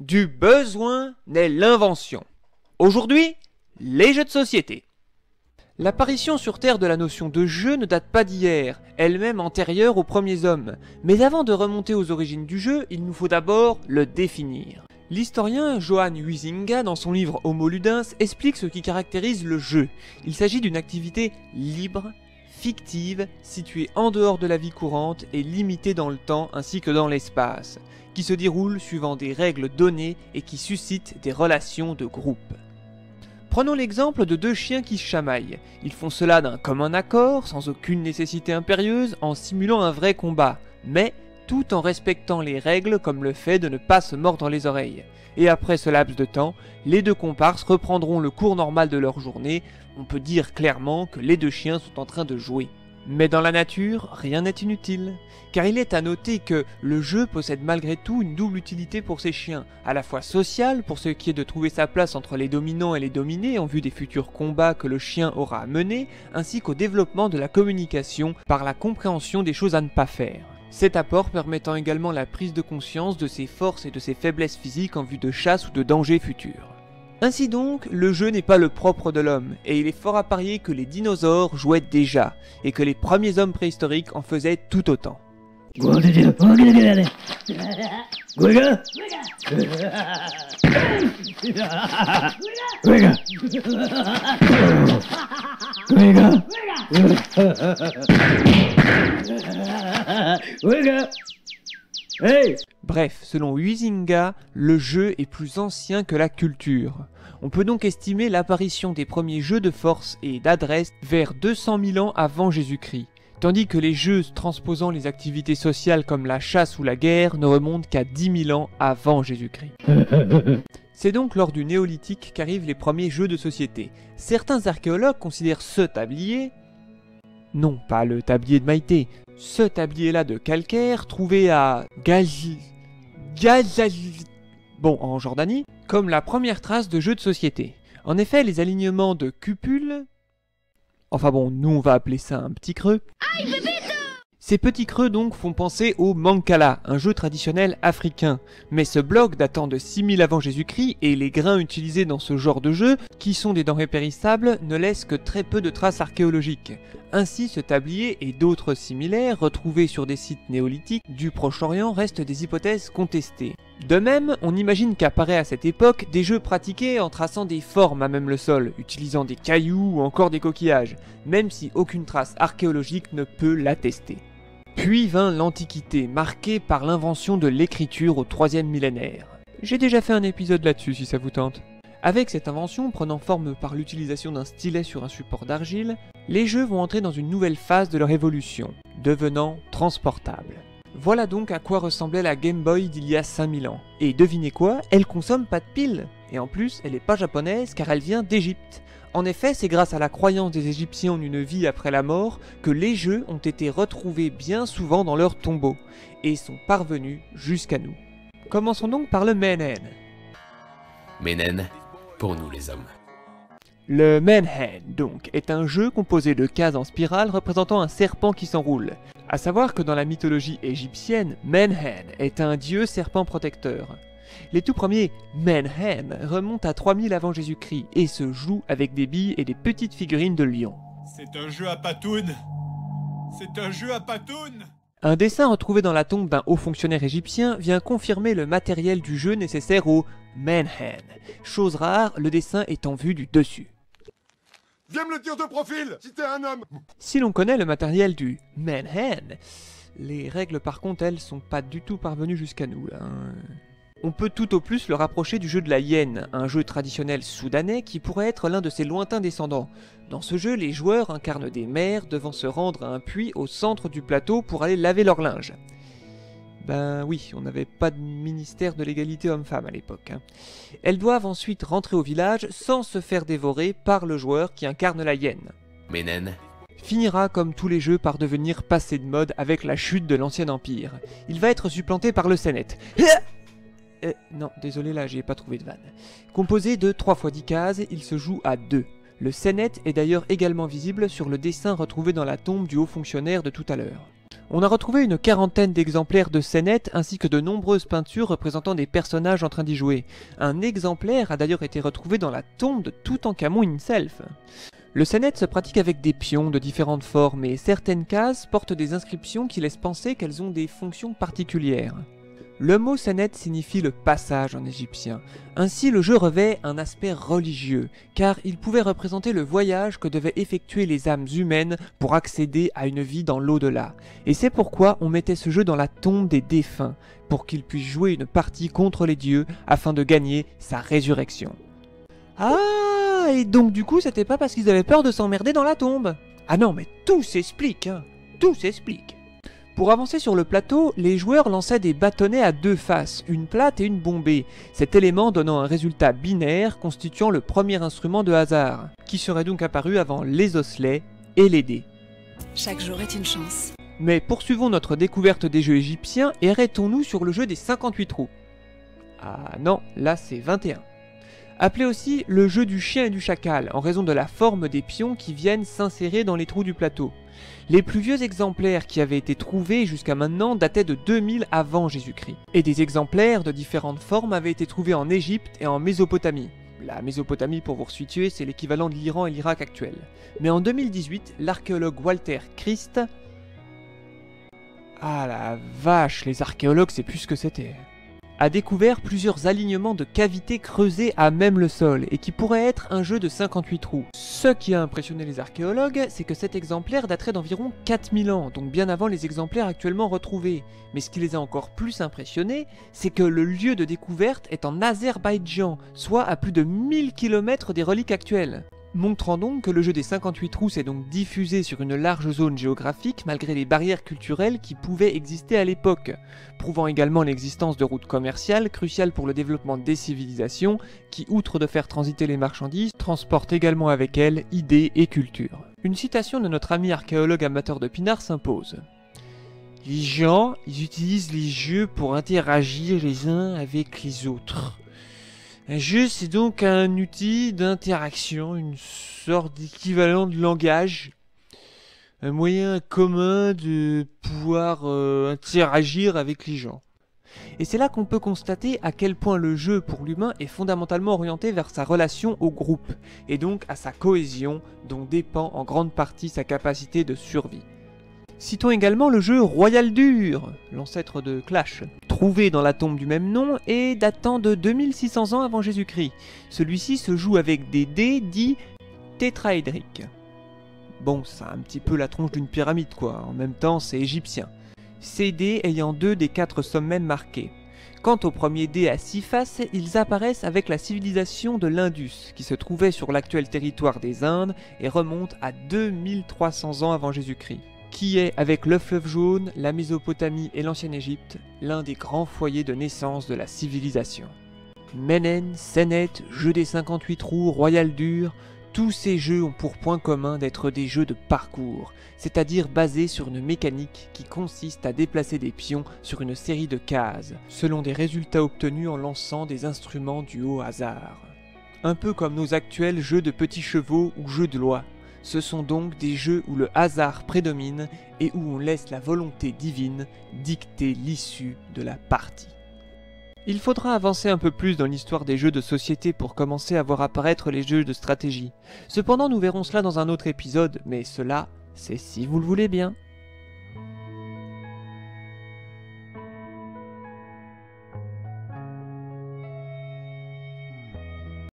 Du besoin naît l'invention. Aujourd'hui, les jeux de société. L'apparition sur Terre de la notion de jeu ne date pas d'hier, elle-même antérieure aux premiers hommes. Mais avant de remonter aux origines du jeu, il nous faut d'abord le définir. L'historien Johann Huizinga, dans son livre Homo Ludens, explique ce qui caractérise le jeu. Il s'agit d'une activité libre, fictive, située en dehors de la vie courante et limitée dans le temps ainsi que dans l'espace, qui se déroule suivant des règles données et qui suscite des relations de groupe. Prenons l'exemple de deux chiens qui se chamaillent. Ils font cela d'un commun accord, sans aucune nécessité impérieuse, en simulant un vrai combat, mais tout en respectant les règles comme le fait de ne pas se mordre les oreilles. Et après ce laps de temps, les deux comparses reprendront le cours normal de leur journée. On peut dire clairement que les deux chiens sont en train de jouer. Mais dans la nature, rien n'est inutile, car il est à noter que le jeu possède malgré tout une double utilité pour ces chiens, à la fois sociale pour ce qui est de trouver sa place entre les dominants et les dominés en vue des futurs combats que le chien aura à mener, ainsi qu'au développement de la communication par la compréhension des choses à ne pas faire. Cet apport permettant également la prise de conscience de ses forces et de ses faiblesses physiques en vue de chasse ou de dangers futurs. Ainsi donc, le jeu n'est pas le propre de l'homme, et il est fort à parier que les dinosaures jouaient déjà, et que les premiers hommes préhistoriques en faisaient tout autant. Bref, selon Huizinga, le jeu est plus ancien que la culture. On peut donc estimer l'apparition des premiers jeux de force et d'adresse vers 200 000 ans avant Jésus-Christ, tandis que les jeux transposant les activités sociales comme la chasse ou la guerre ne remontent qu'à 10 000 ans avant Jésus-Christ. C'est donc lors du néolithique qu'arrivent les premiers jeux de société. Certains archéologues considèrent ce tablier, non pas le tablier de Maïté, ce tablier-là de calcaire trouvé à en Jordanie, comme la première trace de jeu de société. En effet, les alignements de cupules, nous on va appeler ça un petit creux. Ces petits creux donc font penser au Mancala, un jeu traditionnel africain. Mais ce bloc datant de 6000 avant Jésus-Christ et les grains utilisés dans ce genre de jeu, qui sont des denrées périssables, ne laissent que très peu de traces archéologiques. Ainsi, ce tablier et d'autres similaires retrouvés sur des sites néolithiques du Proche-Orient restent des hypothèses contestées. De même, on imagine qu'apparaît à cette époque des jeux pratiqués en traçant des formes à même le sol, utilisant des cailloux ou encore des coquillages, même si aucune trace archéologique ne peut l'attester. Puis vint l'Antiquité, marquée par l'invention de l'écriture au 3e millénaire. J'ai déjà fait un épisode là-dessus si ça vous tente. Avec cette invention prenant forme par l'utilisation d'un stylet sur un support d'argile, les jeux vont entrer dans une nouvelle phase de leur évolution, devenant transportables. Voilà donc à quoi ressemblait la Game Boy d'il y a 5000 ans. Et devinez quoi, elle consomme pas de piles. Et en plus, elle n'est pas japonaise car elle vient d'Égypte. En effet, c'est grâce à la croyance des Égyptiens en une vie après la mort que les jeux ont été retrouvés bien souvent dans leurs tombeaux et sont parvenus jusqu'à nous. Commençons donc par le Menhen. Menhen, pour nous les hommes. Le Menhen, donc, est un jeu composé de cases en spirale représentant un serpent qui s'enroule. A savoir que dans la mythologie égyptienne, Menhen est un dieu serpent protecteur. Les tout premiers Menhen remontent à 3000 avant Jésus-Christ et se jouent avec des billes et des petites figurines de lions. C'est un jeu à patounes. C'est un jeu à patounes. Un dessin retrouvé dans la tombe d'un haut fonctionnaire égyptien vient confirmer le matériel du jeu nécessaire au Menhen. Chose rare, le dessin étant vu du dessus. Viens me le dire de profil, si t'es un homme. Si l'on connaît le matériel du Menhen, les règles par contre elles sont pas du tout parvenues jusqu'à nous là. On peut tout au plus le rapprocher du jeu de la hyène, un jeu traditionnel soudanais qui pourrait être l'un de ses lointains descendants. Dans ce jeu, les joueurs incarnent des mères devant se rendre à un puits au centre du plateau pour aller laver leur linge. Ben oui, on n'avait pas de ministère de l'égalité homme-femme à l'époque. Elles doivent ensuite rentrer au village sans se faire dévorer par le joueur qui incarne la hyène. Menhen Finira comme tous les jeux par devenir passé de mode avec la chute de l'ancien empire. Il va être supplanté par le Senet. Non, désolé là, j'ai pas trouvé de vanne. Composé de 3 x 10 cases, il se joue à 2. Le Senet est d'ailleurs également visible sur le dessin retrouvé dans la tombe du haut fonctionnaire de tout à l'heure. On a retrouvé une quarantaine d'exemplaires de scénettes ainsi que de nombreuses peintures représentant des personnages en train d'y jouer. Un exemplaire a d'ailleurs été retrouvé dans la tombe de Toutankhamon himself. Le scénette se pratique avec des pions de différentes formes et certaines cases portent des inscriptions qui laissent penser qu'elles ont des fonctions particulières. Le mot scénette signifie le passage en égyptien. Ainsi, le jeu revêt un aspect religieux, car il pouvait représenter le voyage que devaient effectuer les âmes humaines pour accéder à une vie dans l'au-delà. Et c'est pourquoi on mettait ce jeu dans la tombe des défunts, pour qu'ils puissent jouer une partie contre les dieux afin de gagner sa résurrection. Ah, et donc du coup, c'était pas parce qu'ils avaient peur de s'emmerder dans la tombe. Ah non, mais tout s'explique, hein. Tout s'explique. Pour avancer sur le plateau, les joueurs lançaient des bâtonnets à deux faces, une plate et une bombée, cet élément donnant un résultat binaire constituant le premier instrument de hasard, qui serait donc apparu avant les osselets et les dés. Chaque jour est une chance. Mais poursuivons notre découverte des jeux égyptiens et arrêtons-nous sur le jeu des 58 trous. Ah non, là c'est 21. Appelé aussi le jeu du chien et du chacal, en raison de la forme des pions qui viennent s'insérer dans les trous du plateau. Les plus vieux exemplaires qui avaient été trouvés jusqu'à maintenant dataient de 2000 avant Jésus-Christ. Et des exemplaires de différentes formes avaient été trouvés en Égypte et en Mésopotamie. La Mésopotamie, pour vous resituer, c'est l'équivalent de l'Iran et l'Irak actuel. Mais en 2018, l'archéologue Walter Christ... Ah la vache, les archéologues, c'est plus ce que c'était. A découvert plusieurs alignements de cavités creusées à même le sol et qui pourraient être un jeu de 58 trous. Ce qui a impressionné les archéologues, c'est que cet exemplaire daterait d'environ 4000 ans, donc bien avant les exemplaires actuellement retrouvés. Mais ce qui les a encore plus impressionnés, c'est que le lieu de découverte est en Azerbaïdjan, soit à plus de 1000 km des reliques actuelles. Montrant donc que le jeu des 58 trous s'est donc diffusé sur une large zone géographique malgré les barrières culturelles qui pouvaient exister à l'époque, prouvant également l'existence de routes commerciales cruciales pour le développement des civilisations qui, outre de faire transiter les marchandises, transportent également avec elles idées et culture. Une citation de notre ami archéologue amateur de pinard s'impose. Les gens, ils utilisent les jeux pour interagir les uns avec les autres. Un jeu, c'est donc un outil d'interaction, une sorte d'équivalent de langage, un moyen commun de pouvoir interagir avec les gens. Et c'est là qu'on peut constater à quel point le jeu pour l'humain est fondamentalement orienté vers sa relation au groupe, et donc à sa cohésion, dont dépend en grande partie sa capacité de survie. Citons également le jeu Royal Dur, l'ancêtre de Clash, trouvé dans la tombe du même nom et datant de 2600 ans avant Jésus-Christ. Celui-ci se joue avec des dés dits tétraédriques. Bon, ça a un petit peu la tronche d'une pyramide quoi, en même temps c'est égyptien. Ces dés ayant 2 des 4 sommets marqués. Quant aux premiers dés à 6 faces, ils apparaissent avec la civilisation de l'Indus, qui se trouvait sur l'actuel territoire des Indes et remonte à 2300 ans avant Jésus-Christ. Qui est, avec le fleuve jaune, la Mésopotamie et l'ancienne Égypte, l'un des grands foyers de naissance de la civilisation. Ménène, Sénète, jeu des 58 trous, Royal Dur, tous ces jeux ont pour point commun d'être des jeux de parcours, c'est-à-dire basés sur une mécanique qui consiste à déplacer des pions sur une série de cases, selon des résultats obtenus en lançant des instruments du haut hasard. Un peu comme nos actuels jeux de petits chevaux ou jeux de loi. Ce sont donc des jeux où le hasard prédomine et où on laisse la volonté divine dicter l'issue de la partie. Il faudra avancer un peu plus dans l'histoire des jeux de société pour commencer à voir apparaître les jeux de stratégie. Cependant, nous verrons cela dans un autre épisode, mais cela, c'est si vous le voulez bien.